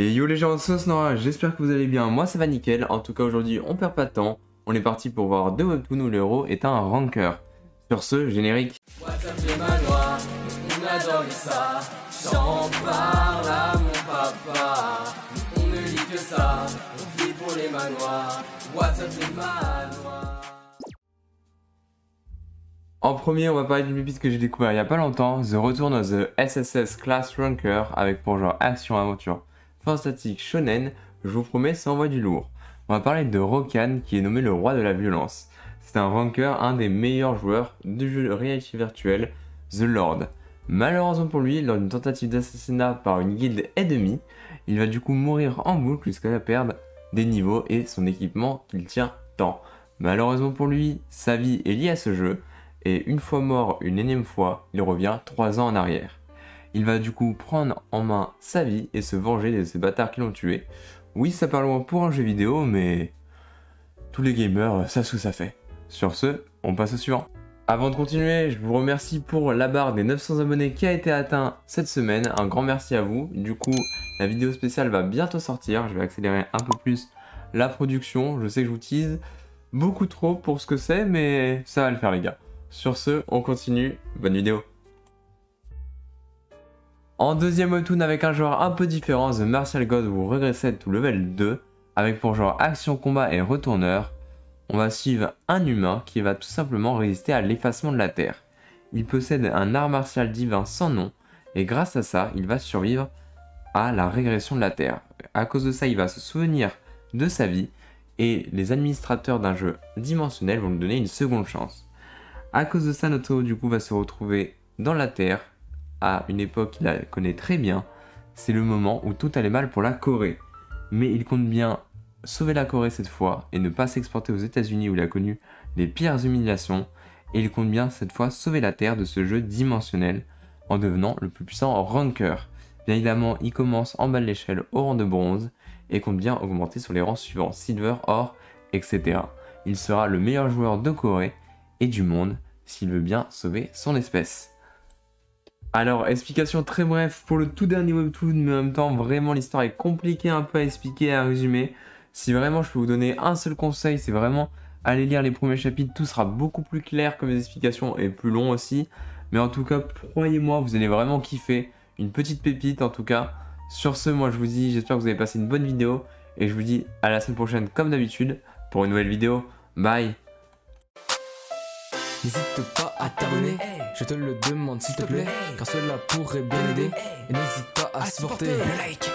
Et yo les gens, c'est Snora, j'espère que vous allez bien, moi ça va nickel, en tout cas aujourd'hui on perd pas de temps, on est parti pour voir deux webtoons où le héros est un ranker. Sur ce, générique. WhatsApp les manoirs, on adore ça, j'en parle à mon papa, on ne lit que ça, on vit pour les manoirs, WhatsApp les manoirs. En premier, on va parler d'une pépite que j'ai découvert il y a pas longtemps, The Return of the SSS Class Ranker, avec pour genre action, aventure, fantastique, shonen, je vous promets, ça envoie du lourd. On va parler de Rokan, qui est nommé le roi de la violence. C'est un ranker, un des meilleurs joueurs du jeu de réalité virtuelle, The Lord. Malheureusement pour lui, lors d'une tentative d'assassinat par une guilde ennemie, il va du coup mourir en boucle jusqu'à perdre des niveaux et son équipement qu'il tient tant. Malheureusement pour lui, sa vie est liée à ce jeu, et une fois mort une énième fois, il revient 3 ans en arrière. Il va du coup prendre en main sa vie et se venger de ces bâtards qui l'ont tué. Oui, ça part loin pour un jeu vidéo, mais tous les gamers savent ce que ça fait. Sur ce, on passe au suivant. Avant de continuer, je vous remercie pour la barre des 900 abonnés qui a été atteint cette semaine. Un grand merci à vous. Du coup, la vidéo spéciale va bientôt sortir. Je vais accélérer un peu plus la production. Je sais que je vous tease beaucoup trop pour ce que c'est, mais ça va le faire les gars. Sur ce, on continue. Bonne vidéo. En deuxième webtoon avec un joueur un peu différent, The Martial God vous Regressed to level 2, avec pour genre action, combat et retourneur, on va suivre un humain qui va tout simplement résister à l'effacement de la Terre. Il possède un art martial divin sans nom, et grâce à ça, il va survivre à la régression de la Terre. À cause de ça, il va se souvenir de sa vie, et les administrateurs d'un jeu dimensionnel vont lui donner une seconde chance. À cause de ça, notre héros du coup va se retrouver dans la Terre, à une époque qu'il connaît très bien. C'est le moment où tout allait mal pour la Corée. Mais il compte bien sauver la Corée cette fois et ne pas s'exporter aux États-Unis où il a connu les pires humiliations. Et il compte bien cette fois sauver la Terre de ce jeu dimensionnel en devenant le plus puissant ranker. Bien évidemment, il commence en bas de l'échelle au rang de bronze et compte bien augmenter sur les rangs suivants, silver, or, etc. Il sera le meilleur joueur de Corée et du monde s'il veut bien sauver son espèce. Alors, explication très bref pour le tout dernier webtoon, mais en même temps, vraiment l'histoire est compliquée un peu à expliquer, à résumer. Si vraiment je peux vous donner un seul conseil, c'est vraiment aller lire les premiers chapitres, tout sera beaucoup plus clair que mes explications et plus long aussi. Mais en tout cas, croyez-moi, vous allez vraiment kiffer, une petite pépite en tout cas. Sur ce, moi je vous dis, j'espère que vous avez passé une bonne vidéo et je vous dis à la semaine prochaine comme d'habitude pour une nouvelle vidéo. Bye! N'hésite pas à t'abonner, je te le demande s'il te plaît, car cela pourrait bien aider. Et n'hésite pas à supporter. Like.